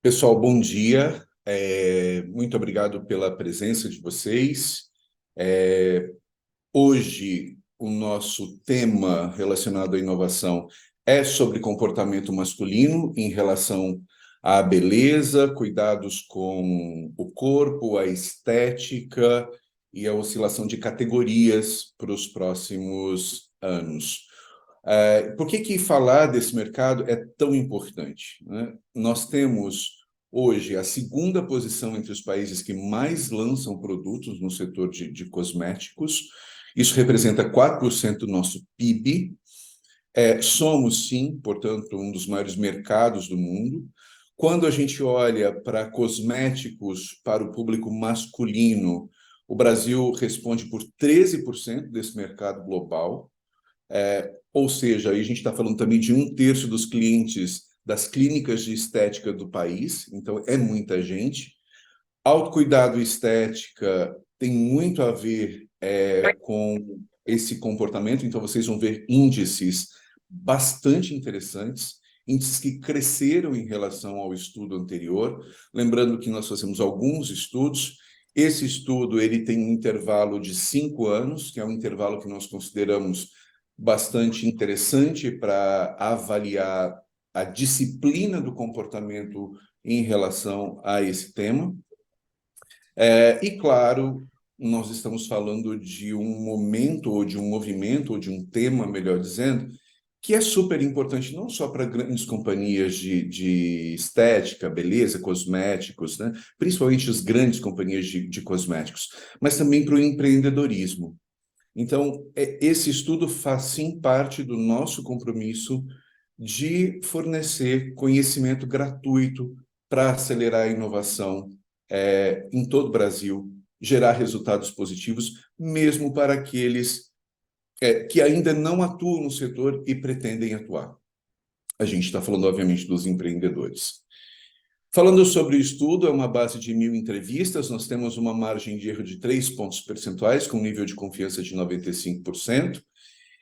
Pessoal, bom dia. Muito obrigado pela presença de vocês. Hoje, o nosso tema relacionado à inovação é sobre comportamento masculino em relação à beleza, cuidados com o corpo, a estética e a oscilação de categorias para os próximos anos. Por que falar desse mercado é tão importante, né? Nós temos hoje a segunda posição entre os países que mais lançam produtos no setor de cosméticos. Isso representa 4% do nosso PIB. Somos, sim, portanto, um dos maiores mercados do mundo. Quando a gente olha para cosméticos para o público masculino, o Brasil responde por 13% desse mercado global. Ou seja, aí a gente está falando também de 1/3 dos clientes das clínicas de estética do país, então é muita gente. Autocuidado e estética tem muito a ver com esse comportamento, então vocês vão ver índices bastante interessantes, índices que cresceram em relação ao estudo anterior. Lembrando que nós fazemos alguns estudos. Esse estudo ele tem um intervalo de 5 anos, que é um intervalo que nós consideramos bastante interessante para avaliar a disciplina do comportamento em relação a esse tema. E, claro, nós estamos falando de um momento, ou de um movimento, ou de um tema, melhor dizendo, que é super importante não só para grandes companhias de estética, beleza, cosméticos, né? Principalmente as grandes companhias de cosméticos, mas também para o empreendedorismo. Então, esse estudo faz sim parte do nosso compromisso de fornecer conhecimento gratuito para acelerar a inovação em todo o Brasil, gerar resultados positivos, mesmo para aqueles que ainda não atuam no setor e pretendem atuar. A gente está falando, obviamente, dos empreendedores. Falando sobre o estudo, é uma base de 1.000 entrevistas, nós temos uma margem de erro de 3 pontos percentuais, com um nível de confiança de 95%.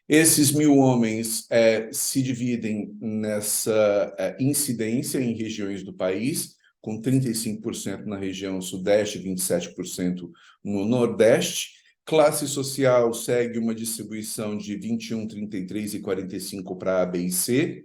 Esses 1.000 homens se dividem nessa incidência em regiões do país, com 35% na região sudeste, 27% no nordeste. Classe social segue uma distribuição de 21, 33 e 45 para A, B e C.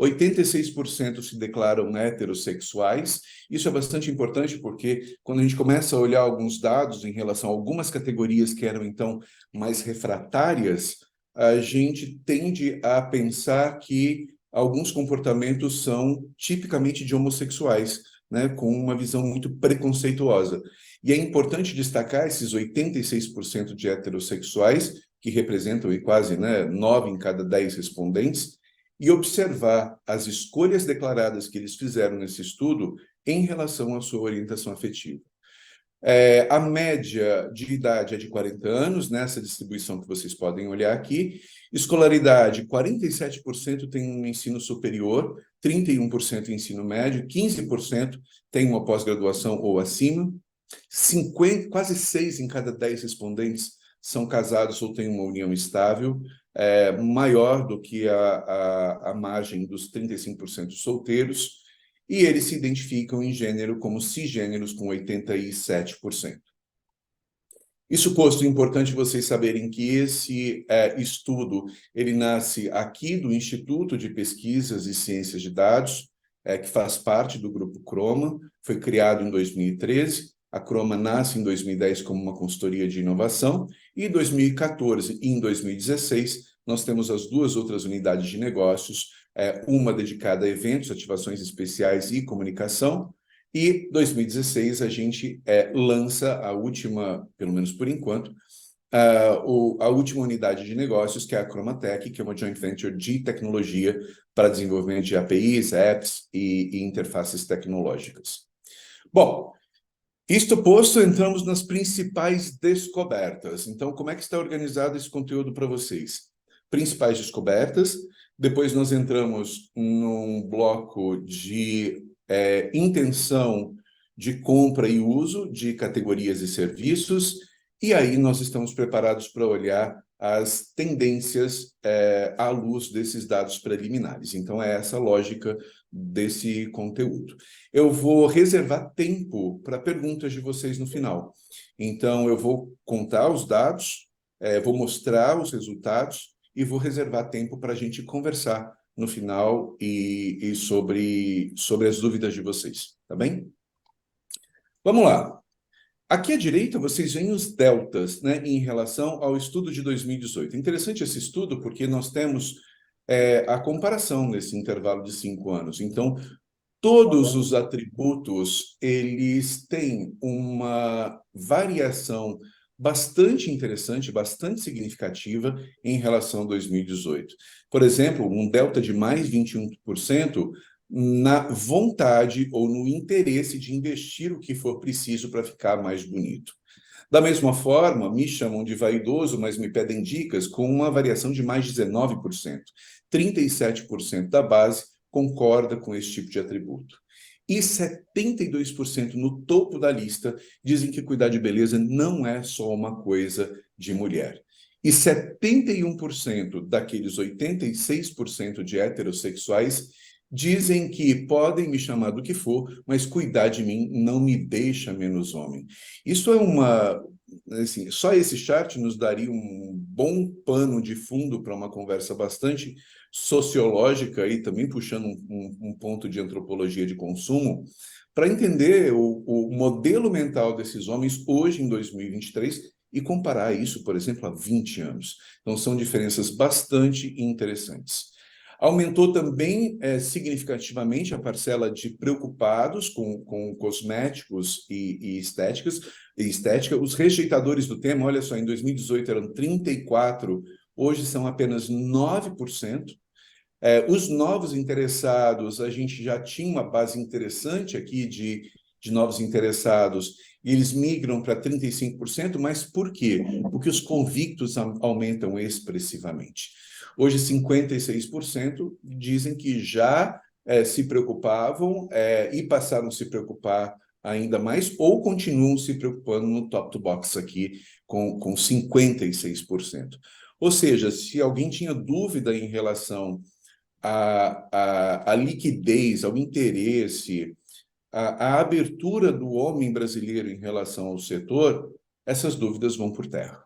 86% se declaram heterossexuais. Isso é bastante importante porque quando a gente começa a olhar alguns dados em relação a algumas categorias que eram então mais refratárias, a gente tende a pensar que alguns comportamentos são tipicamente de homossexuais, né, com uma visão muito preconceituosa. E é importante destacar esses 86% de heterossexuais, que representam quase 9 em cada 10 respondentes, e observar as escolhas declaradas que eles fizeram nesse estudo em relação à sua orientação afetiva. A média de idade é de 40 anos, nessa distribuição que vocês podem olhar aqui. Escolaridade, 47% tem um ensino superior, 31% ensino médio, 15% tem uma pós-graduação ou acima, quase 6 em cada 10 respondentes são casados ou têm uma união estável, maior do que a margem dos 35% solteiros, e eles se identificam em gênero como cisgêneros, com 87%. Isso posto, é importante vocês saberem que esse estudo ele nasce aqui do Instituto de Pesquisas e Ciências de Dados, que faz parte do Grupo Croma, foi criado em 2013, a Croma nasce em 2010 como uma consultoria de inovação, e em 2014 e em 2016 nós temos as duas outras unidades de negócios, uma dedicada a eventos, ativações especiais e comunicação, e em 2016 a gente lança a última, pelo menos por enquanto, a última unidade de negócios, que é a Cromatech, que é uma joint venture de tecnologia para desenvolvimento de APIs, apps e interfaces tecnológicas. Bom, isto posto, entramos nas principais descobertas. Então, como é que está organizado esse conteúdo para vocês? Principais descobertas, depois nós entramos num bloco de intenção de compra e uso de categorias e serviços, e aí nós estamos preparados para olhar as tendências à luz desses dados preliminares. Então, é essa a lógica desse conteúdo. Eu vou reservar tempo para perguntas de vocês no final. Então, eu vou contar os dados, vou mostrar os resultados e vou reservar tempo para a gente conversar no final e sobre as dúvidas de vocês, tá bem? Vamos lá. Aqui à direita, vocês veem os deltas, né, em relação ao estudo de 2018. Interessante esse estudo porque nós temos a comparação nesse intervalo de 5 anos. Então, todos os atributos, eles têm uma variação bastante interessante, bastante significativa em relação a 2018. Por exemplo, um delta de mais 21% na vontade ou no interesse de investir o que for preciso para ficar mais bonito. Da mesma forma, me chamam de vaidoso, mas me pedem dicas com uma variação de mais de 19%. 37% da base concorda com esse tipo de atributo. E 72% no topo da lista dizem que cuidar de beleza não é só uma coisa de mulher. E 71% daqueles 86% de heterossexuais dizem que podem me chamar do que for, mas cuidar de mim não me deixa menos homem. Isso é uma... Assim, só esse chart nos daria um bom pano de fundo para uma conversa bastante sociológica e também puxando um ponto de antropologia de consumo, para entender o modelo mental desses homens hoje, em 2023, e comparar isso, por exemplo, há 20 anos. Então, são diferenças bastante interessantes. Aumentou também significativamente a parcela de preocupados com cosméticos e estética. Os rejeitadores do tema, olha só, em 2018 eram 34%, hoje são apenas 9%. Os novos interessados, a gente já tinha uma base interessante aqui de novos interessados, e eles migram para 35%, mas por quê? Porque os convictos aumentam expressivamente. Hoje, 56% dizem que já se preocupavam e passaram a se preocupar ainda mais, ou continuam se preocupando no top to box aqui, com 56%. Ou seja, se alguém tinha dúvida em relação à liquidez, ao interesse, à abertura do homem brasileiro em relação ao setor, essas dúvidas vão por terra.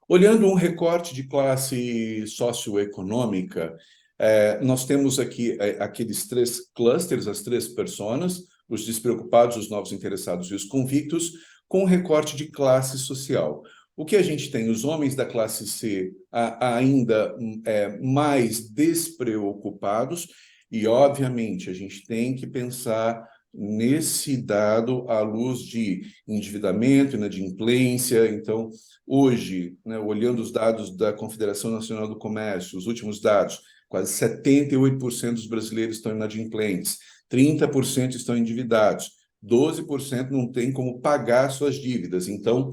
Olhando um recorte de classe socioeconômica, nós temos aqui aqueles 3 clusters, as 3 personas, os despreocupados, os novos interessados e os convictos, com um recorte de classe social. O que a gente tem? Os homens da classe C ainda mais despreocupados, e, obviamente, a gente tem que pensar nesse dado à luz de endividamento, inadimplência. Então, hoje, né, olhando os dados da Confederação Nacional do Comércio, os últimos dados, quase 78% dos brasileiros estão inadimplentes, 30% estão endividados, 12% não tem como pagar suas dívidas. Então,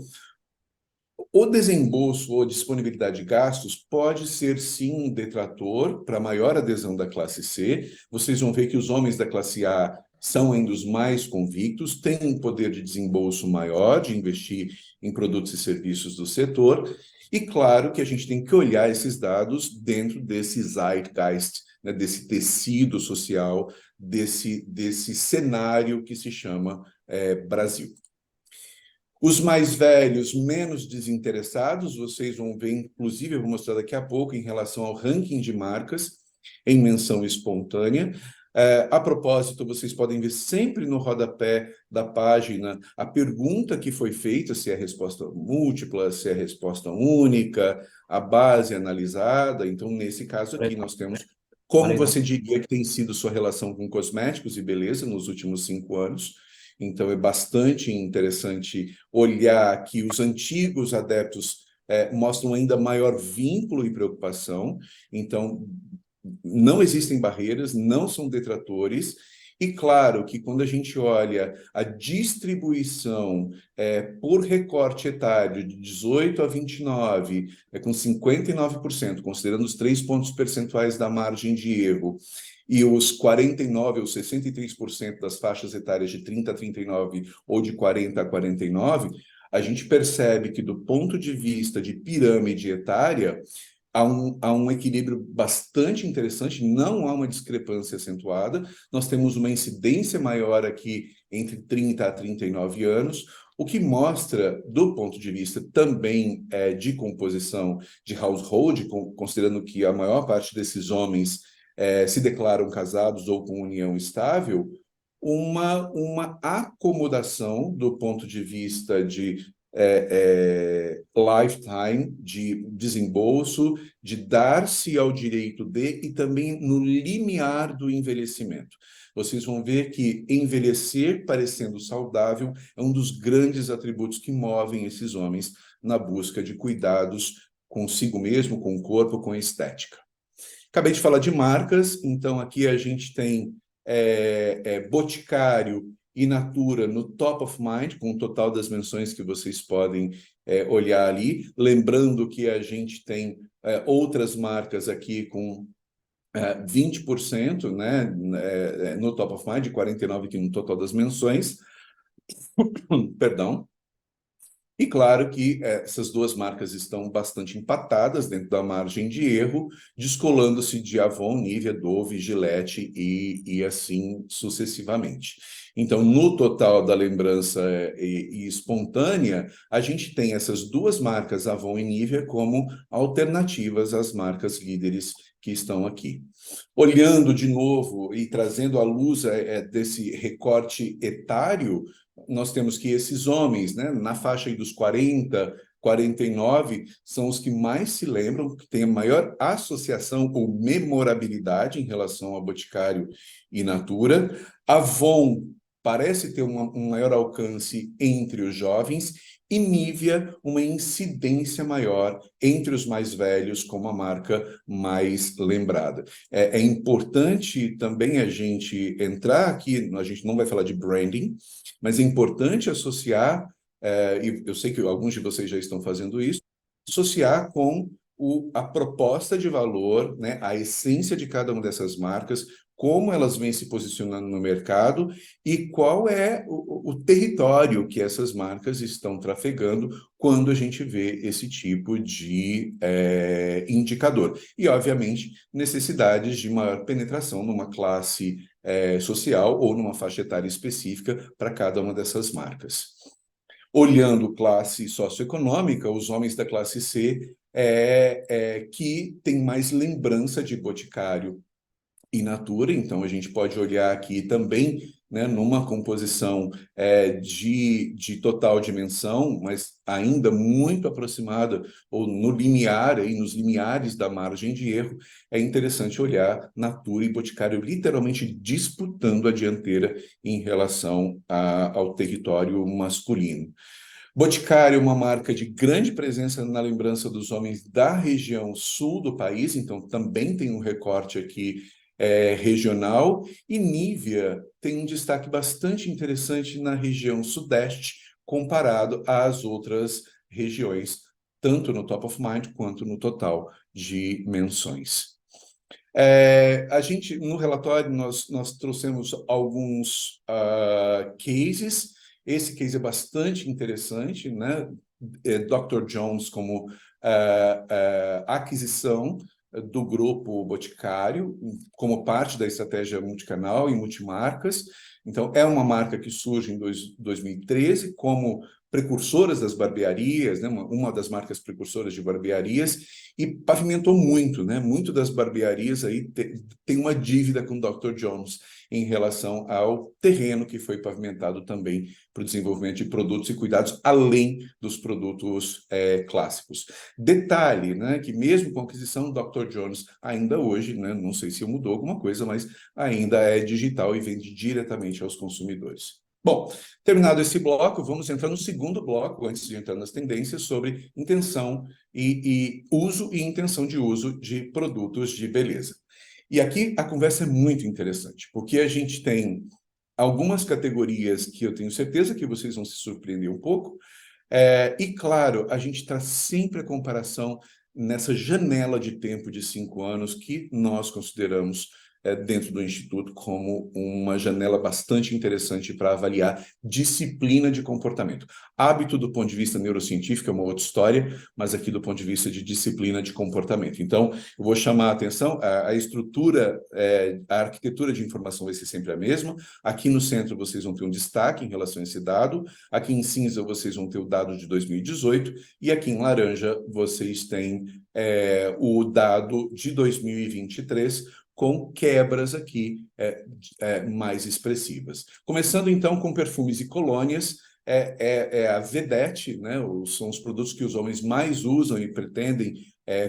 o desembolso ou disponibilidade de gastos pode ser, sim, um detrator para maior adesão da classe C. Vocês vão ver que os homens da classe A são ainda os mais convictos, têm um poder de desembolso maior, de investir em produtos e serviços do setor. E claro que a gente tem que olhar esses dados dentro desse zeitgeist, né, desse tecido social, desse cenário que se chama Brasil. Os mais velhos, menos desinteressados, vocês vão ver, inclusive, eu vou mostrar daqui a pouco, em relação ao ranking de marcas em menção espontânea. A propósito, vocês podem ver sempre no rodapé da página a pergunta que foi feita, se é resposta múltipla, se é resposta única, a base analisada. Então, nesse caso aqui, nós temos como você diria que tem sido sua relação com cosméticos e beleza nos últimos 5 anos. Então, é bastante interessante olhar que os antigos adeptos mostram ainda maior vínculo e preocupação. Então, não existem barreiras, não são detratores. E claro que quando a gente olha a distribuição por recorte etário de 18 a 29, com 59%, considerando os 3 pontos percentuais da margem de erro, e os 49% ou 63% das faixas etárias de 30 a 39 ou de 40 a 49, a gente percebe que, do ponto de vista de pirâmide etária, há um equilíbrio bastante interessante, não há uma discrepância acentuada. Nós temos uma incidência maior aqui entre 30 a 39 anos, o que mostra, do ponto de vista também de composição de household, considerando que a maior parte desses homens se declaram casados ou com união estável, uma acomodação do ponto de vista de lifetime, de desembolso, de dar-se ao direito de e também no limiar do envelhecimento. Vocês vão ver que envelhecer parecendo saudável é um dos grandes atributos que movem esses homens na busca de cuidados consigo mesmo, com o corpo, com a estética. Acabei de falar de marcas, então aqui a gente tem Boticário e Natura no top of mind, com o total das menções que vocês podem olhar ali. Lembrando que a gente tem outras marcas aqui com 20%, né, no top of mind, 49% aqui no total das menções. Perdão. E claro que essas duas marcas estão bastante empatadas dentro da margem de erro, descolando-se de Avon, Nivea, Dove, Gillette e assim sucessivamente. Então, no total da lembrança e espontânea, a gente tem essas duas marcas, Avon e Nivea, como alternativas às marcas líderes que estão aqui. Olhando de novo e trazendo à luz desse recorte etário, nós temos que esses homens, né, na faixa aí dos 40, 49, são os que mais se lembram, que têm a maior associação ou memorabilidade em relação ao Boticário e Natura. Avon parece ter um maior alcance entre os jovens e Nivea uma incidência maior entre os mais velhos como a marca mais lembrada. É importante também a gente entrar aqui, a gente não vai falar de branding, mas é importante associar, e eu sei que alguns de vocês já estão fazendo isso, associar com a proposta de valor, né, a essência de cada uma dessas marcas, como elas vêm se posicionando no mercado e qual é o território que essas marcas estão trafegando quando a gente vê esse tipo de indicador. E, obviamente, necessidades de maior penetração numa classe social ou numa faixa etária específica para cada uma dessas marcas. Olhando classe socioeconômica, os homens da classe C que têm mais lembrança de Boticário e Natura, então a gente pode olhar aqui também, né, numa composição de total dimensão, mas ainda muito aproximada, ou no limiar, aí, nos limiares da margem de erro, é interessante olhar Natura e Boticário literalmente disputando a dianteira em relação ao território masculino. Boticário é uma marca de grande presença na lembrança dos homens da região sul do país, então também tem um recorte aqui regional, e Nivea tem um destaque bastante interessante na região sudeste, comparado às outras regiões, tanto no top of mind quanto no total de menções. A gente, no relatório, nós trouxemos alguns cases. Esse case é bastante interessante, né? Dr. Jones como aquisição do grupo Boticário, como parte da estratégia multicanal e multimarcas. Então, é uma marca que surge em 2013 como precursoras das barbearias, né? Uma das marcas precursoras de barbearias, e pavimentou muito, né? Muito das barbearias aí tem uma dívida com o Dr. Jones em relação ao terreno que foi pavimentado também para o desenvolvimento de produtos e cuidados, além dos produtos clássicos. Detalhe, né, que mesmo com a aquisição do Dr. Jones, ainda hoje, né, não sei se mudou alguma coisa, mas ainda é digital e vende diretamente aos consumidores. Bom, terminado esse bloco, vamos entrar no segundo bloco, antes de entrar nas tendências, sobre intenção e uso e intenção de uso de produtos de beleza. E aqui a conversa é muito interessante, porque a gente tem algumas categorias que eu tenho certeza que vocês vão se surpreender um pouco, e claro, a gente traz sempre a comparação nessa janela de tempo de 5 anos que nós consideramos dentro do Instituto como uma janela bastante interessante para avaliar disciplina de comportamento. Hábito, do ponto de vista neurocientífico, é uma outra história, mas aqui do ponto de vista de disciplina de comportamento. Então, eu vou chamar a atenção, a estrutura, a arquitetura de informação vai ser sempre a mesma. Aqui no centro vocês vão ter um destaque em relação a esse dado, aqui em cinza vocês vão ter o dado de 2018, e aqui em laranja vocês têm o dado de 2023, com quebras aqui mais expressivas. Começando, então, com perfumes e colônias, a vedete, né? São os produtos que os homens mais usam e pretendem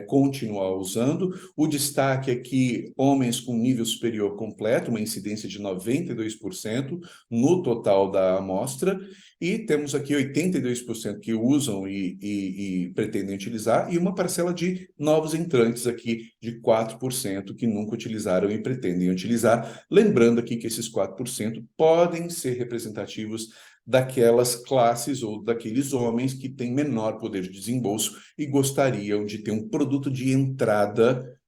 continuar usando. O destaque é que homens com nível superior completo, uma incidência de 92% no total da amostra, e temos aqui 82% que usam e pretendem utilizar, e uma parcela de novos entrantes aqui de 4% que nunca utilizaram e pretendem utilizar. Lembrando aqui que esses 4% podem ser representativos daquelas classes ou daqueles homens que têm menor poder de desembolso e gostariam de ter um produto de entrada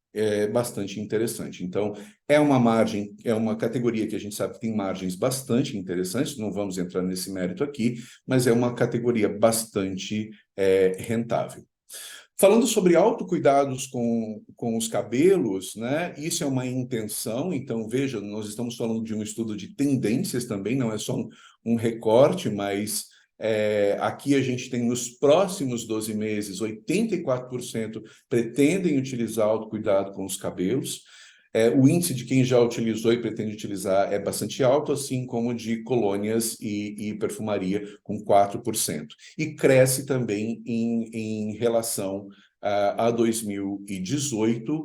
bastante interessante. Então, é uma margem, é uma categoria que a gente sabe que tem margens bastante interessantes, não vamos entrar nesse mérito aqui, mas é uma categoria bastante rentável. Falando sobre autocuidados com os cabelos, né? Isso é uma intenção, então veja, nós estamos falando de um estudo de tendências também, não é só um recorte, mas aqui a gente tem nos próximos 12 meses, 84% pretendem utilizar autocuidado com os cabelos. O índice de quem já utilizou e pretende utilizar é bastante alto, assim como de colônias e perfumaria, com 4%. E cresce também em relação a 2018,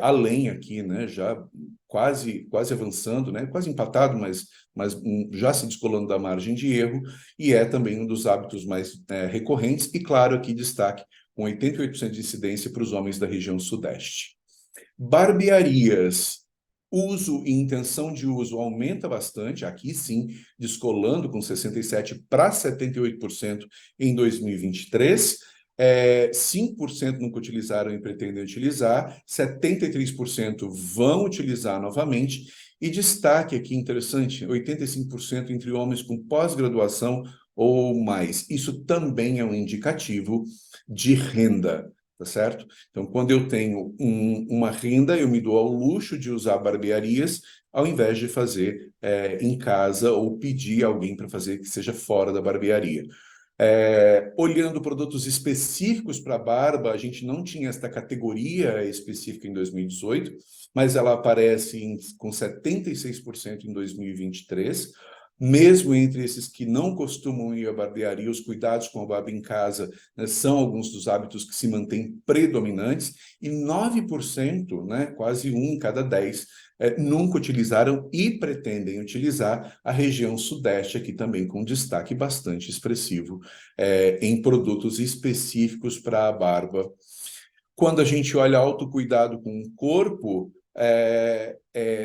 além aqui, né, já quase avançando, né, quase empatado, mas já se descolando da margem de erro, e é também um dos hábitos mais recorrentes, e claro, aqui destaque, com 88% de incidência para os homens da região sudeste. Barbearias, uso e intenção de uso aumenta bastante, aqui sim, descolando com 67% para 78% em 2023. 5% nunca utilizaram e pretendem utilizar, 73% vão utilizar novamente, e destaque aqui interessante, 85% entre homens com pós-graduação ou mais. Isso também é um indicativo de renda. Tá certo? Então, quando eu tenho uma renda, eu me dou ao luxo de usar barbearias, ao invés de fazer em casa ou pedir alguém para fazer que seja fora da barbearia. Olhando produtos específicos para barba, a gente não tinha esta categoria específica em 2018, mas ela aparece com 76% em 2023. Mesmo entre esses que não costumam ir à barbearia, os cuidados com a barba em casa, né, são alguns dos hábitos que se mantêm predominantes, e 9%, né, quase 1 em cada 10, nunca utilizaram e pretendem utilizar a região sudeste, aqui também com destaque bastante expressivo em produtos específicos para a barba. Quando a gente olha autocuidado com o corpo,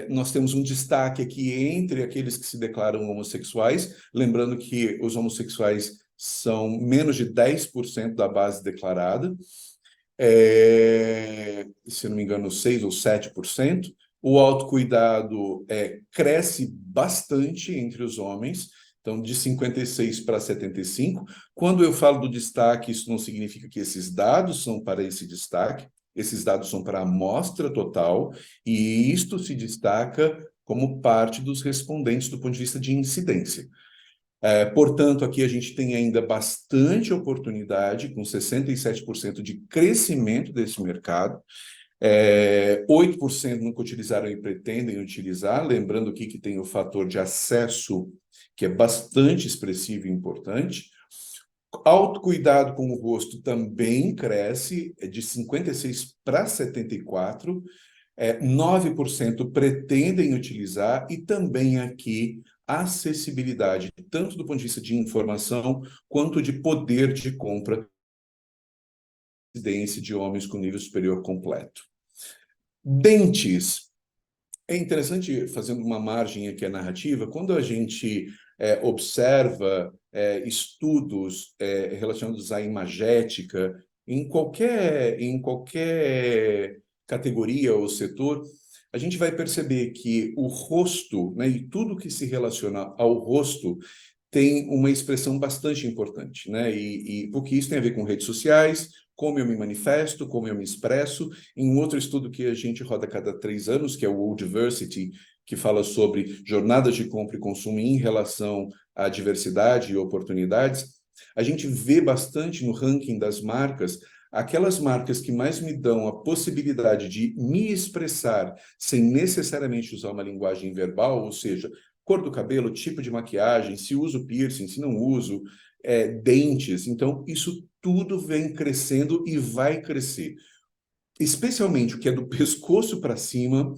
nós temos um destaque aqui entre aqueles que se declaram homossexuais, lembrando que os homossexuais são menos de 10% da base declarada, se não me engano, 6 ou 7%. O autocuidado cresce bastante entre os homens, então de 56 para 75. Quando eu falo do destaque, isso não significa que esses dados são para esse destaque, esses dados são para a amostra total, e isto se destaca como parte dos respondentes do ponto de vista de incidência. Portanto, aqui a gente tem ainda bastante oportunidade, com 67% de crescimento desse mercado. 8% nunca utilizaram e pretendem utilizar, lembrando aqui que tem o fator de acesso, que é bastante expressivo e importante. Autocuidado com o rosto também cresce, de 56 para 74%. 9% pretendem utilizar, e também aqui acessibilidade, tanto do ponto de vista de informação, quanto de poder de compra de homens com nível superior completo. Dentes. É interessante, fazendo uma margem aqui à narrativa, quando a gente observa estudos relacionados à imagética, em qualquer categoria ou setor, a gente vai perceber que o rosto, né, e tudo que se relaciona ao rosto tem uma expressão bastante importante, né? Porque isso tem a ver com redes sociais, como eu me manifesto, como eu me expresso. Em um outro estudo que a gente roda a cada 3 anos, que é o World Diversity, que fala sobre jornadas de compra e consumo em relação à diversidade e oportunidades, a gente vê bastante no ranking das marcas aquelas marcas que mais me dão a possibilidade de me expressar sem necessariamente usar uma linguagem verbal, ou seja, cor do cabelo, tipo de maquiagem, se uso piercing, se não uso, dentes. Então, isso tudo vem crescendo e vai crescer. Especialmente o que é do pescoço para cima,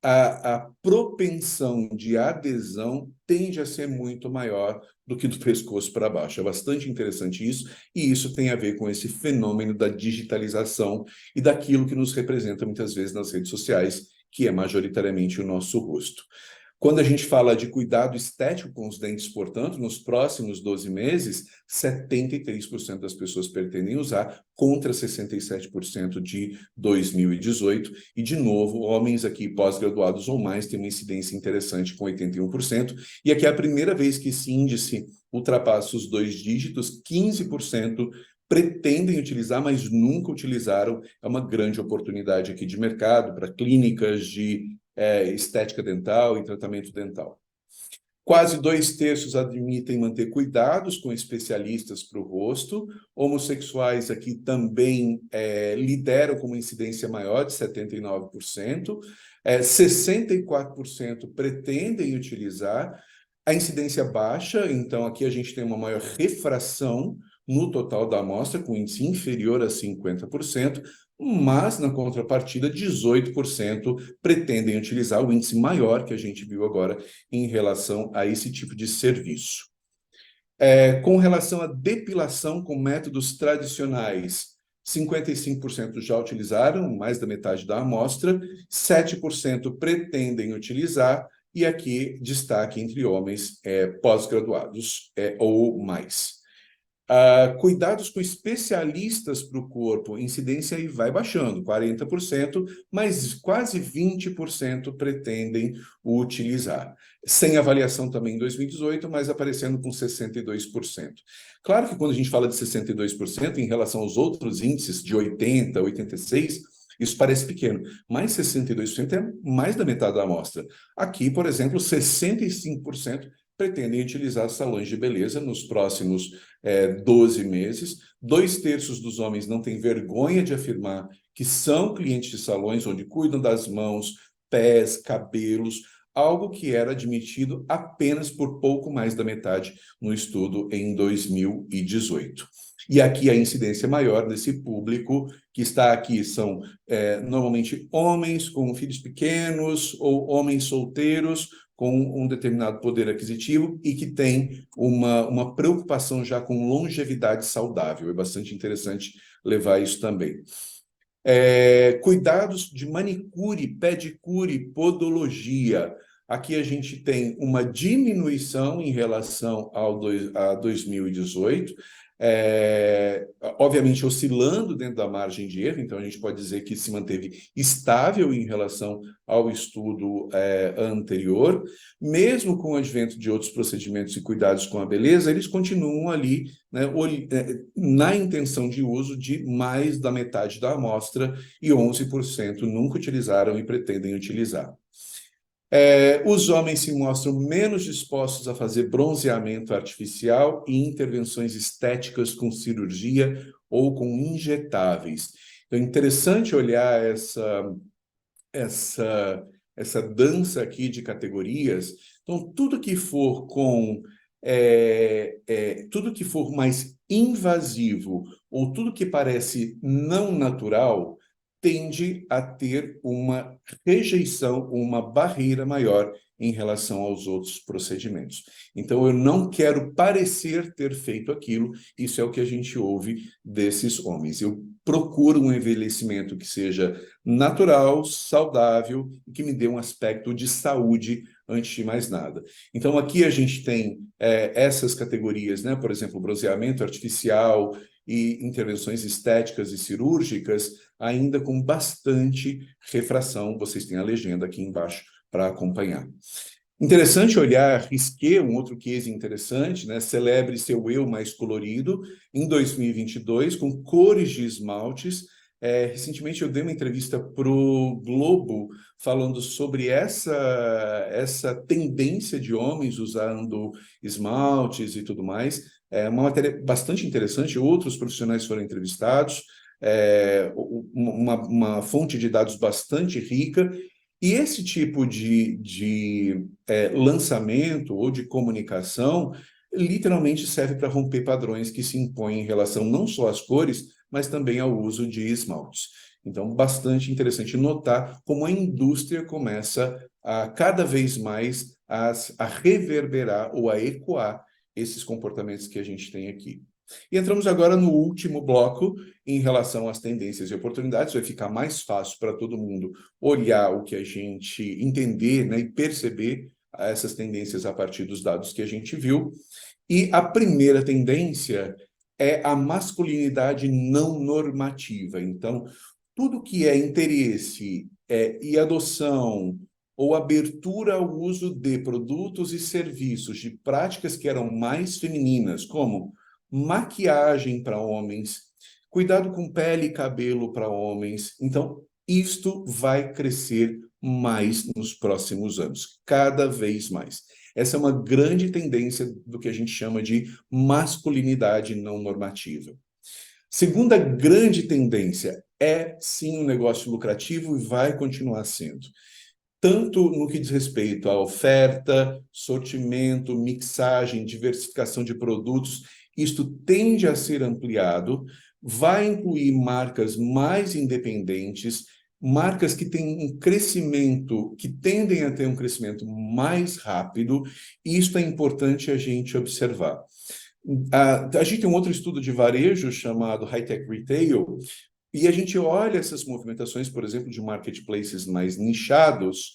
a propensão de adesão tende a ser muito maior do que do pescoço para baixo. É bastante interessante isso, e isso tem a ver com esse fenômeno da digitalização e daquilo que nos representa muitas vezes nas redes sociais, que é majoritariamente o nosso rosto. Quando a gente fala de cuidado estético com os dentes, portanto, nos próximos 12 meses, 73% das pessoas pretendem usar, contra 67% de 2018. E, de novo, homens aqui pós-graduados ou mais têm uma incidência interessante com 81%. E aqui é a primeira vez que esse índice ultrapassa os 2 dígitos, 15% pretendem utilizar, mas nunca utilizaram. É uma grande oportunidade aqui de mercado para clínicas de estética dental e tratamento dental. Quase 2/3 admitem manter cuidados com especialistas para o rosto. Homossexuais aqui também lideram com uma incidência maior de 79%. 64% pretendem utilizar. A incidência baixa, então aqui a gente tem uma maior refração no total da amostra, com índice inferior a 50%, mas, na contrapartida, 18% pretendem utilizar o índice maior que a gente viu agora em relação a esse tipo de serviço. Com relação à depilação com métodos tradicionais, 55% já utilizaram, mais da metade da amostra, 7% pretendem utilizar, e aqui destaque entre homens pós-graduados ou mais. Cuidados com especialistas para o corpo, incidência aí vai baixando, 40%, mas quase 20% pretendem utilizar. Sem avaliação também em 2018, mas aparecendo com 62%. Claro que quando a gente fala de 62%, em relação aos outros índices de 80%, 86%, isso parece pequeno, mas 62% é mais da metade da amostra. Aqui, por exemplo, 65% pretendem utilizar salões de beleza nos próximos 12 meses. 2/3 dos homens não têm vergonha de afirmar que são clientes de salões onde cuidam das mãos, pés, cabelos, algo que era admitido apenas por pouco mais da metade no estudo em 2018. E aqui a incidência maior desse público que está aqui são normalmente homens com filhos pequenos ou homens solteiros com um determinado poder aquisitivo e que tem uma preocupação já com longevidade saudável. É bastante interessante levar isso também. Cuidados de manicure, pedicure, podologia. Aqui a gente tem uma diminuição em relação a 2018, obviamente oscilando dentro da margem de erro, então a gente pode dizer que se manteve estável em relação ao estudo anterior. Mesmo com o advento de outros procedimentos e cuidados com a beleza, eles continuam ali, né, na intenção de uso de mais da metade da amostra, e 11% nunca utilizaram e pretendem utilizar. Os homens se mostram menos dispostos a fazer bronzeamento artificial e intervenções estéticas com cirurgia ou com injetáveis. Então, é interessante olhar essa dança aqui de categorias. Então, tudo que for tudo que for mais invasivo ou tudo que parece não natural tende a ter uma rejeição, uma barreira maior em relação aos outros procedimentos. Então, eu não quero parecer ter feito aquilo, isso é o que a gente ouve desses homens. Eu procuro um envelhecimento que seja natural, saudável e que me dê um aspecto de saúde antes de mais nada. Então, aqui a gente tem essas categorias, né? Por exemplo, bronzeamento artificial, e intervenções estéticas e cirúrgicas, ainda com bastante refração. Vocês têm a legenda aqui embaixo para acompanhar. Interessante olhar Risqué, um outro case interessante, né? Celebre seu eu mais colorido, em 2022, com cores de esmaltes. Recentemente eu dei uma entrevista para o Globo falando sobre essa tendência de homens usando esmaltes e tudo mais. É uma matéria bastante interessante, outros profissionais foram entrevistados, uma fonte de dados bastante rica, e esse tipo de lançamento ou de comunicação literalmente serve para romper padrões que se impõem em relação não só às cores, mas também ao uso de esmaltes. Então, bastante interessante notar como a indústria começa a cada vez mais a reverberar ou a ecoar esses comportamentos que a gente tem aqui. E entramos agora no último bloco em relação às tendências e oportunidades. Vai ficar mais fácil para todo mundo olhar o que a gente entender, né, e perceber essas tendências a partir dos dados que a gente viu. E a primeira tendência é a masculinidade não normativa. Então, tudo que é interesse e adoção ou abertura ao uso de produtos e serviços de práticas que eram mais femininas, como maquiagem para homens, cuidado com pele e cabelo para homens. Então, isto vai crescer mais nos próximos anos, cada vez mais. Essa é uma grande tendência do que a gente chama de masculinidade não normativa. Segunda grande tendência é, sim, um negócio lucrativo e vai continuar sendo. Tanto no que diz respeito à oferta, sortimento, mixagem, diversificação de produtos, isto tende a ser ampliado, vai incluir marcas mais independentes, marcas que têm um crescimento, que tendem a ter um crescimento mais rápido, e isso é importante a gente observar. A gente tem um outro estudo de varejo chamado High Tech Retail, e a gente olha essas movimentações, por exemplo, de marketplaces mais nichados.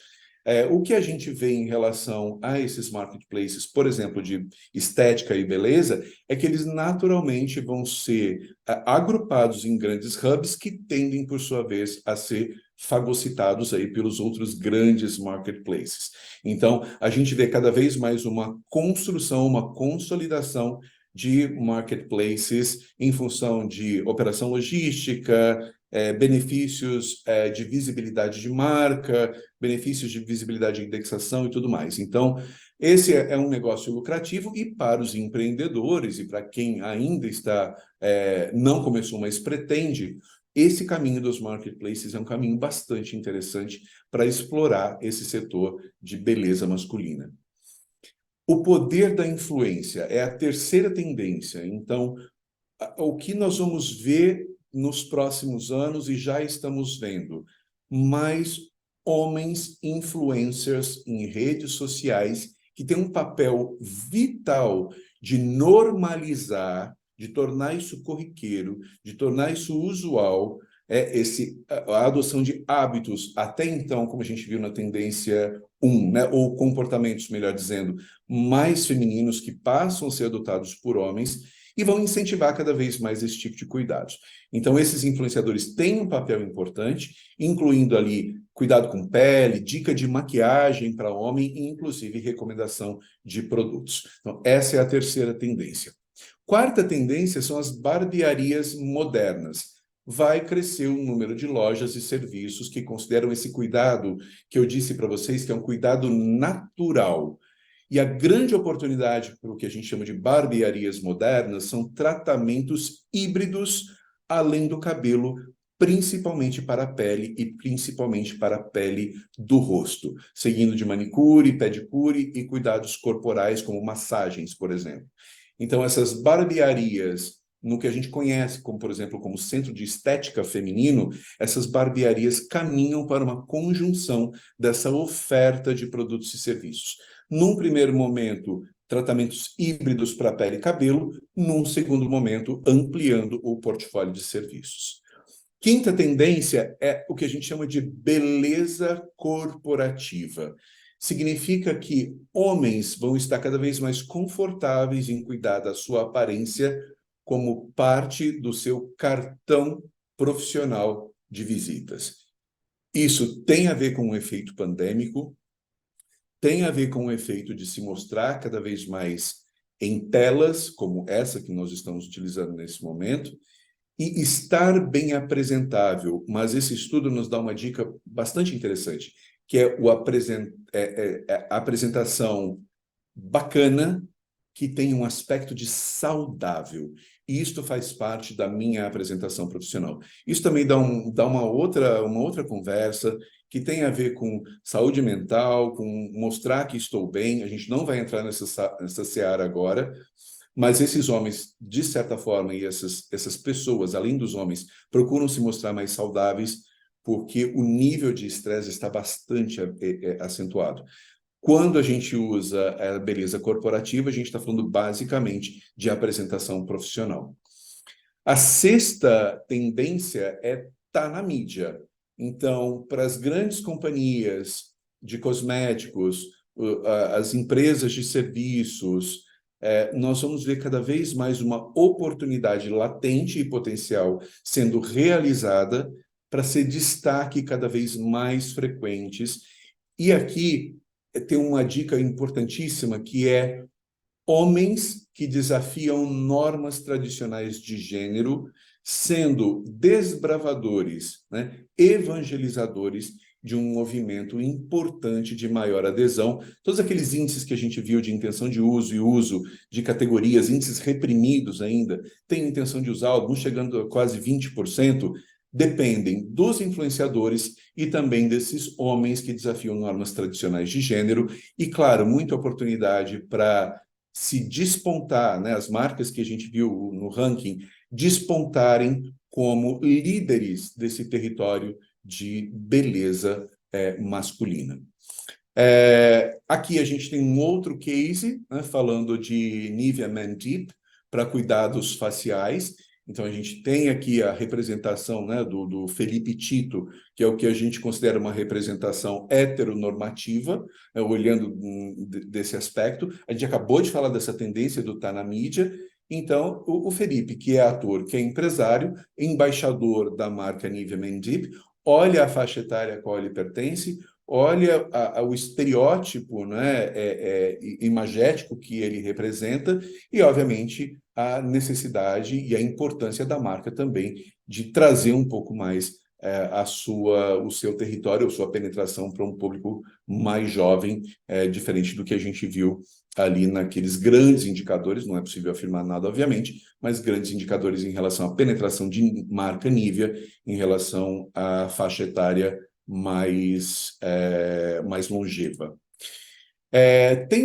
O que a gente vê em relação a esses marketplaces, por exemplo, de estética e beleza, é que eles naturalmente vão ser agrupados em grandes hubs que tendem, por sua vez, a ser fagocitados aí pelos outros grandes marketplaces. Então, a gente vê cada vez mais uma construção, uma consolidação de marketplaces em função de operação logística, benefícios de visibilidade de marca, benefícios de visibilidade de indexação e tudo mais. Então, esse é um negócio lucrativo e para os empreendedores e para quem ainda está, não começou, mas pretende, esse caminho dos marketplaces é um caminho bastante interessante para explorar esse setor de beleza masculina. O poder da influência é a terceira tendência. Então, o que nós vamos ver nos próximos anos, e já estamos vendo, mais homens influencers em redes sociais que têm um papel vital de normalizar, de tornar isso corriqueiro, de tornar isso usual, a adoção de hábitos, até então, como a gente viu na tendência 1, né, ou comportamentos, melhor dizendo, mais femininos que passam a ser adotados por homens e vão incentivar cada vez mais esse tipo de cuidados. Então, esses influenciadores têm um papel importante, incluindo ali cuidado com pele, dica de maquiagem para homem e, inclusive, recomendação de produtos. Então, essa é a terceira tendência. Quarta tendência são as barbearias modernas. Vai crescer o número de lojas e serviços que consideram esse cuidado que eu disse para vocês, que é um cuidado natural. E a grande oportunidade para o que a gente chama de barbearias modernas são tratamentos híbridos além do cabelo, principalmente para a pele e principalmente para a pele do rosto, seguindo de manicure, pedicure e cuidados corporais como massagens, por exemplo. Então, essas barbearias, no que a gente conhece como, por exemplo, como centro de estética feminino, essas barbearias caminham para uma conjunção dessa oferta de produtos e serviços. Num primeiro momento, tratamentos híbridos para pele e cabelo, num segundo momento, ampliando o portfólio de serviços. Quinta tendência é o que a gente chama de beleza corporativa. Significa que homens vão estar cada vez mais confortáveis em cuidar da sua aparência como parte do seu cartão profissional de visitas. Isso tem a ver com o efeito pandêmico, tem a ver com o efeito de se mostrar cada vez mais em telas, como essa que nós estamos utilizando nesse momento, e estar bem apresentável. Mas esse estudo nos dá uma dica bastante interessante, que é a apresentação bacana, que tem um aspecto de saudável. E isto faz parte da minha apresentação profissional. Isso também dá uma outra conversa que tem a ver com saúde mental, com mostrar que estou bem. A gente não vai entrar nessa seara agora, mas esses homens, de certa forma, e essas pessoas, além dos homens, procuram se mostrar mais saudáveis porque o nível de estresse está bastante acentuado. Quando a gente usa a beleza corporativa, a gente está falando basicamente de apresentação profissional. A sexta tendência é estar na mídia. Então, para as grandes companhias de cosméticos, as empresas de serviços, nós vamos ver cada vez mais uma oportunidade latente e potencial sendo realizada para ser destaque cada vez mais frequentes. E aqui tem uma dica importantíssima, que é homens que desafiam normas tradicionais de gênero, sendo desbravadores, né, evangelizadores de um movimento importante de maior adesão. Todos aqueles índices que a gente viu de intenção de uso e uso de categorias, índices reprimidos ainda, têm intenção de usar, alguns chegando a quase 20%, dependem dos influenciadores e também desses homens que desafiam normas tradicionais de gênero. E, claro, muita oportunidade para se despontar, né? As marcas que a gente viu no ranking despontarem como líderes desse território de beleza masculina. Aqui a gente tem um outro case, né, falando de Nivea Men Deep para cuidados faciais. Então, a gente tem aqui a representação, né, do Felipe Tito, que é o que a gente considera uma representação heteronormativa, olhando desse aspecto. A gente acabou de falar dessa tendência do tá na mídia. Então, o Felipe, que é ator, que é empresário, embaixador da marca Nivea Men Deep, olha a faixa etária a qual ele pertence, olha o estereótipo, né, imagético que ele representa e, obviamente, a necessidade e a importância da marca também de trazer um pouco mais o seu território, a sua penetração para um público mais jovem, diferente do que a gente viu ali naqueles grandes indicadores. Não é possível afirmar nada, obviamente, mas grandes indicadores em relação à penetração de marca Nivea, em relação à faixa etária mais longeva. Tem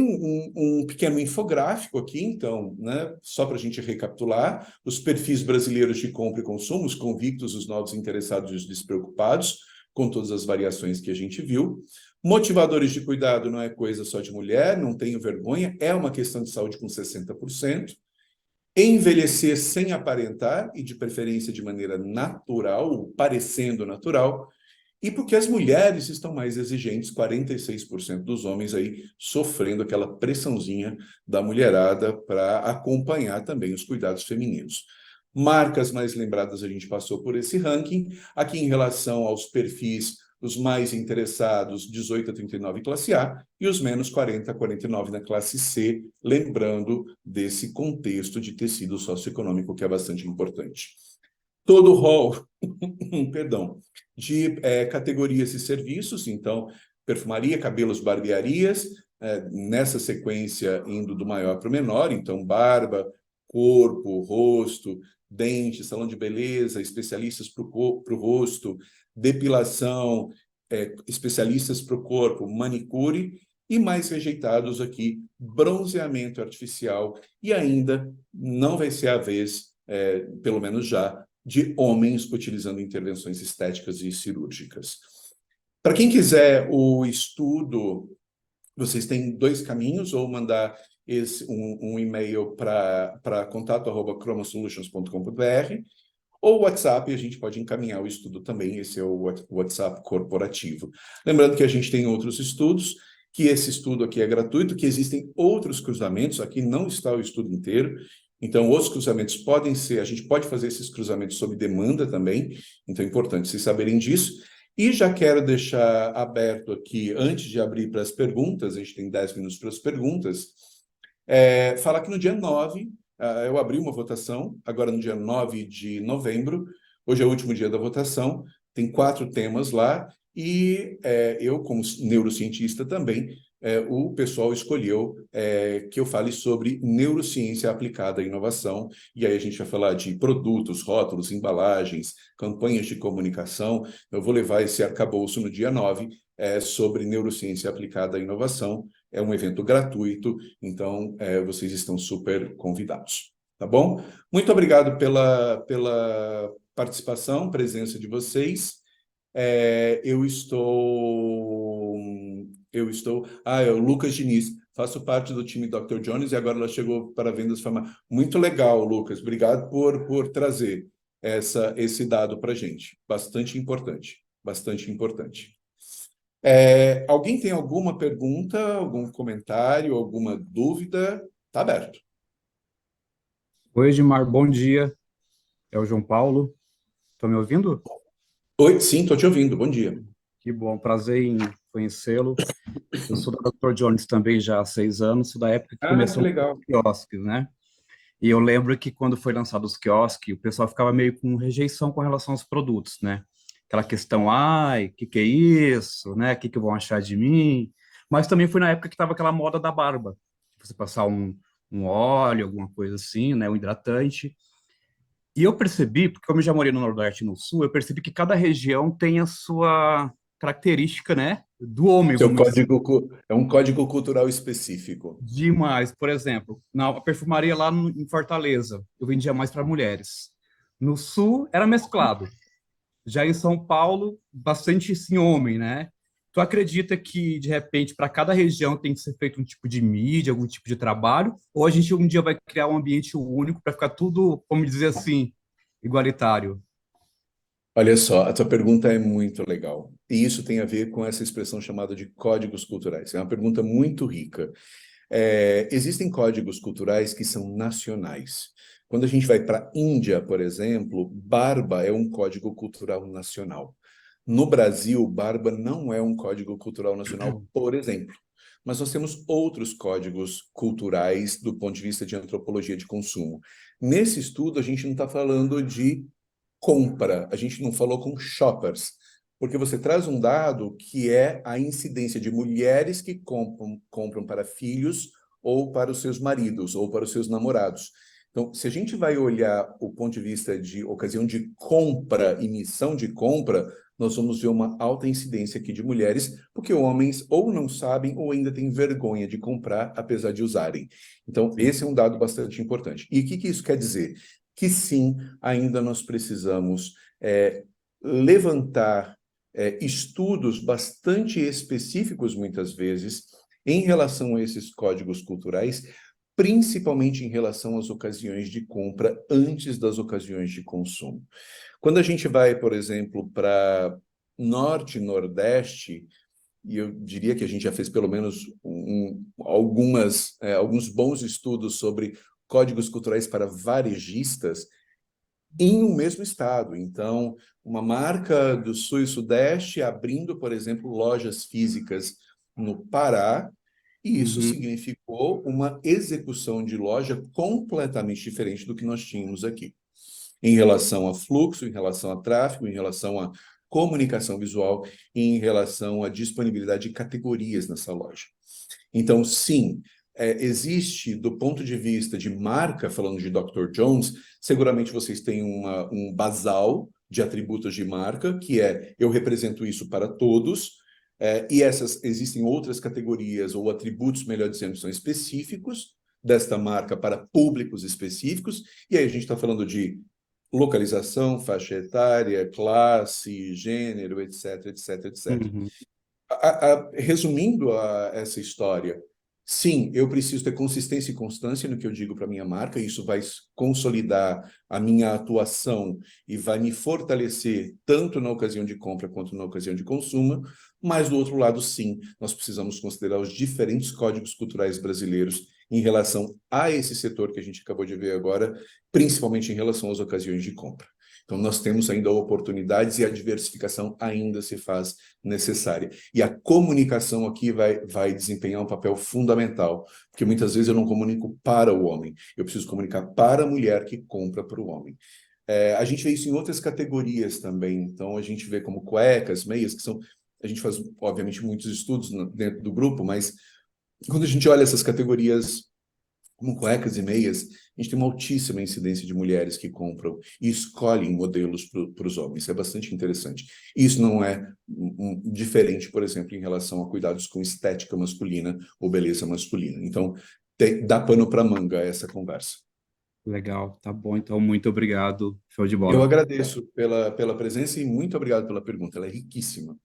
um pequeno infográfico aqui, então, né, só para a gente recapitular: os perfis brasileiros de compra e consumo, os convictos, os novos interessados e os despreocupados, com todas as variações que a gente viu. Motivadores de cuidado não é coisa só de mulher, não tenho vergonha, é uma questão de saúde com 60%. Envelhecer sem aparentar e, de preferência, de maneira natural, parecendo natural. E porque as mulheres estão mais exigentes, 46% dos homens aí sofrendo aquela pressãozinha da mulherada para acompanhar também os cuidados femininos. Marcas mais lembradas, a gente passou por esse ranking. Aqui em relação aos perfis, os mais interessados, 18 a 39 classe A, e os menos 40 a 49 na classe C, lembrando desse contexto de tecido socioeconômico que é bastante importante. Todo o rol, perdão, de categorias e serviços, então, perfumaria, cabelos, barbearias, nessa sequência indo do maior para o menor, então, barba, corpo, rosto, dente, salão de beleza, especialistas para o rosto, depilação, especialistas para o corpo, manicure, e mais rejeitados aqui, bronzeamento artificial, e ainda não vai ser a vez, pelo menos já, de homens utilizando intervenções estéticas e cirúrgicas. Para quem quiser o estudo, vocês têm dois caminhos: ou mandar um e-mail para contato@chromasolutions.com.br, ou o WhatsApp, a gente pode encaminhar o estudo também. Esse é o WhatsApp corporativo. Lembrando que a gente tem outros estudos, que esse estudo aqui é gratuito, que existem outros cruzamentos, aqui não está o estudo inteiro. Então, os cruzamentos podem ser, a gente pode fazer esses cruzamentos sob demanda também, então é importante vocês saberem disso. E já quero deixar aberto aqui, antes de abrir para as perguntas, a gente tem 10 minutos para as perguntas, falar que no dia 9, eu abri uma votação, agora no dia 9 de novembro, hoje é o último dia da votação, tem 4 temas lá, e eu, como neurocientista também, o pessoal escolheu que eu fale sobre neurociência aplicada à inovação, e aí a gente vai falar de produtos, rótulos, embalagens, campanhas de comunicação. Eu vou levar esse arcabouço no dia 9, sobre neurociência aplicada à inovação. É um evento gratuito, então vocês estão super convidados, tá bom? Muito obrigado pela participação, presença de vocês. É o Lucas Diniz, faço parte do time Dr. Jones e agora ela chegou para vendas farmacêuticas. Muito legal, Lucas, obrigado por trazer esse dado para a gente, bastante importante, bastante importante. Alguém tem alguma pergunta, algum comentário, alguma dúvida? Está aberto. Oi, Edmar, bom dia. É o João Paulo. Estou me ouvindo? Oi, sim, estou te ouvindo. Bom dia. Que bom, prazer em conhecê-lo. Eu sou da Dr. Jones também já há 6 anos, sou da época que Ah, que começou legal. os quiosques, né? E eu lembro que quando foi lançado os quiosques, o pessoal ficava meio com rejeição com relação aos produtos, né? Aquela questão, ai, que é isso, né? Que vão achar de mim? Mas também foi na época que estava aquela moda da barba. Você passar um óleo, alguma coisa assim, né? Um hidratante. E eu percebi, porque como eu já morei no Nordeste e no Sul, eu percebi que cada região tem a sua característica, né? Do homem, Seu vamos dizer. código é um código cultural específico. Demais. Por exemplo, na perfumaria lá em Fortaleza, eu vendia mais para mulheres. No Sul, era mesclado. Já em São Paulo, bastante sim homem, né? Tu acredita que, de repente, para cada região tem que ser feito um tipo de mídia, algum tipo de trabalho? Ou a gente um dia vai criar um ambiente único para ficar tudo, como dizer assim, igualitário? Olha só, a tua pergunta é muito legal. E isso tem a ver com essa expressão chamada de códigos culturais. É uma pergunta muito rica. Existem códigos culturais que são nacionais. Quando a gente vai para a Índia, por exemplo, barba é um código cultural nacional. No Brasil, barba não é um código cultural nacional, por exemplo. Mas nós temos outros códigos culturais do ponto de vista de antropologia de consumo. Nesse estudo, a gente não está falando de compra, a gente não falou com shoppers, porque você traz um dado que é a incidência de mulheres que compram para filhos ou para os seus maridos ou para os seus namorados. Então, se a gente vai olhar o ponto de vista de ocasião de compra e missão de compra, nós vamos ver uma alta incidência aqui de mulheres, porque homens ou não sabem ou ainda têm vergonha de comprar, apesar de usarem. Então, Sim. esse é um dado bastante importante. E o que isso quer dizer? Que sim, ainda nós precisamos levantar estudos bastante específicos, muitas vezes, em relação a esses códigos culturais, principalmente em relação às ocasiões de compra antes das ocasiões de consumo. Quando a gente vai, por exemplo, para Norte e Nordeste, e eu diria que a gente já fez pelo menos alguns bons estudos sobre códigos culturais para varejistas, em um mesmo estado. Então, uma marca do Sul e Sudeste abrindo, por exemplo, lojas físicas no Pará, e isso Uhum. significou uma execução de loja completamente diferente do que nós tínhamos aqui, em relação a fluxo, em relação a tráfego, em relação a comunicação visual e em relação à disponibilidade de categorias nessa loja. Então, sim, existe, do ponto de vista de marca, falando de Dr. Jones, seguramente vocês têm um basal de atributos de marca, que é eu represento isso para todos, e existem outras categorias ou atributos, melhor dizendo, são específicos desta marca para públicos específicos, e aí a gente está falando de localização, faixa etária, classe, gênero, etc, etc, etc. Uhum. Resumindo essa história, sim, eu preciso ter consistência e constância no que eu digo para minha marca, e isso vai consolidar a minha atuação e vai me fortalecer tanto na ocasião de compra quanto na ocasião de consumo, mas do outro lado, sim, nós precisamos considerar os diferentes códigos culturais brasileiros em relação a esse setor que a gente acabou de ver agora, principalmente em relação às ocasiões de compra. Então, nós temos ainda oportunidades e a diversificação ainda se faz necessária. E a comunicação aqui vai desempenhar um papel fundamental, porque muitas vezes eu não comunico para o homem, eu preciso comunicar para a mulher que compra para o homem. A gente vê isso em outras categorias também. Então, a gente vê como cuecas, meias, que são... A gente faz, obviamente, muitos estudos dentro do grupo, mas quando a gente olha essas categorias como cuecas e meias, a gente tem uma altíssima incidência de mulheres que compram e escolhem modelos para os homens. É bastante interessante. Isso não é diferente, por exemplo, em relação a cuidados com estética masculina ou beleza masculina. Então, dá pano para manga essa conversa. Legal, tá bom. Então, muito obrigado. Show de Eu bola. agradeço pela presença e muito obrigado pela pergunta. Ela é riquíssima.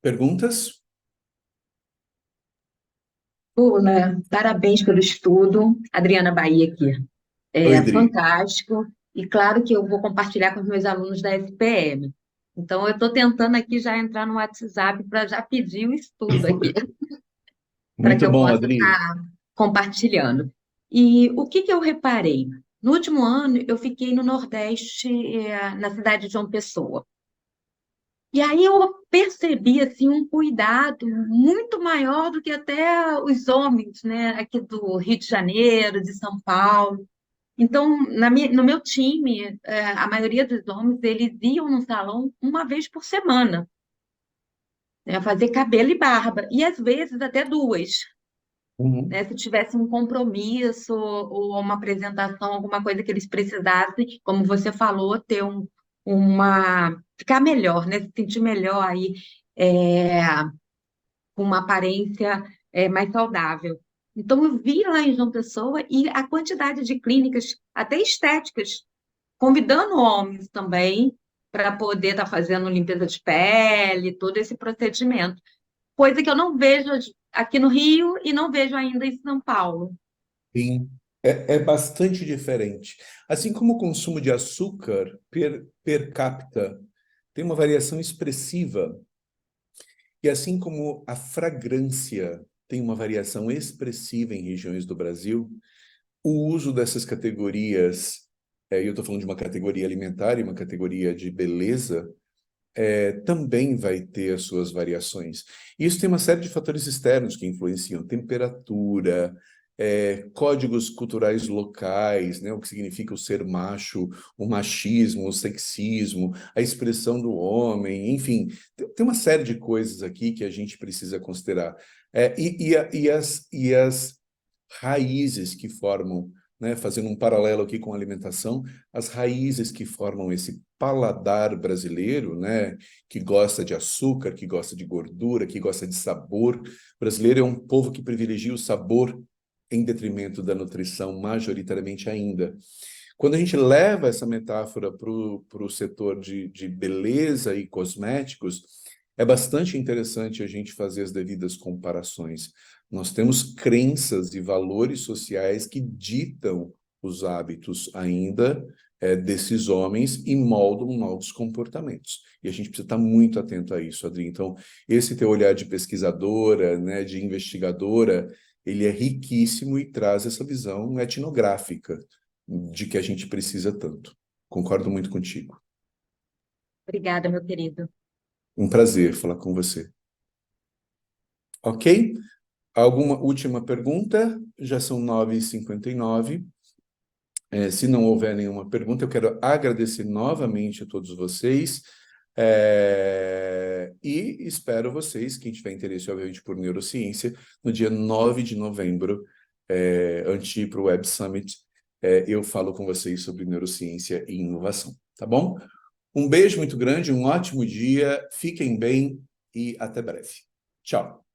Perguntas? Né? Parabéns pelo estudo. Adriana Bahia aqui. Oi, É Dri. fantástico. E claro que eu vou compartilhar com os meus alunos da FPM. Então, eu estou tentando aqui já entrar no WhatsApp para já pedir o estudo aqui, para que Muito eu bom, possa Adri. estar compartilhando. E o que que eu reparei? No último ano, eu fiquei no Nordeste, na cidade de João Pessoa. E aí eu percebi assim um cuidado muito maior do que até os homens, né, aqui do Rio de Janeiro, de São Paulo. Então, no meu time, a maioria dos homens, eles iam no salão uma vez por semana, né, fazer cabelo e barba, e às vezes até duas, Uhum. né, se tivesse um compromisso ou uma apresentação, alguma coisa que eles precisassem, como você falou, ter ficar melhor, né, se sentir melhor aí, é, com uma aparência mais saudável. Então, eu vi lá em João Pessoa e a quantidade de clínicas, até estéticas, convidando homens também para poder estar fazendo limpeza de pele, todo esse procedimento. Coisa que eu não vejo aqui no Rio e não vejo ainda em São Paulo. Sim, é bastante diferente. Assim como o consumo de açúcar per capita tem uma variação expressiva, e assim como a fragrância tem uma variação expressiva em regiões do Brasil, o uso dessas categorias, e eu estou falando de uma categoria alimentar e uma categoria de beleza, também vai ter as suas variações. Isso tem uma série de fatores externos que influenciam: temperatura, códigos culturais locais, né, o que significa o ser macho, o machismo, o sexismo, a expressão do homem, enfim, tem uma série de coisas aqui que a gente precisa considerar. E as raízes que formam, né, fazendo um paralelo aqui com a alimentação, as raízes que formam esse paladar brasileiro, né, que gosta de açúcar, que gosta de gordura, que gosta de sabor. O brasileiro é um povo que privilegia o sabor em detrimento da nutrição, majoritariamente ainda. Quando a gente leva essa metáfora para o setor de beleza e cosméticos, é bastante interessante a gente fazer as devidas comparações. Nós temos crenças e valores sociais que ditam os hábitos ainda desses homens e moldam novos comportamentos. E a gente precisa estar muito atento a isso, Adri. Então, esse teu olhar de pesquisadora, né, de investigadora, ele é riquíssimo e traz essa visão etnográfica de que a gente precisa tanto. Concordo muito contigo. Obrigada, meu querido. Um prazer falar com você. Ok? Alguma última pergunta? Já são 9h59. Se não houver nenhuma pergunta, eu quero agradecer novamente a todos vocês e espero vocês, quem tiver interesse, obviamente, por neurociência, no dia 9 de novembro, antes de ir para o Web Summit, eu falo com vocês sobre neurociência e inovação, tá bom? Um beijo muito grande, um ótimo dia, fiquem bem e até breve. Tchau.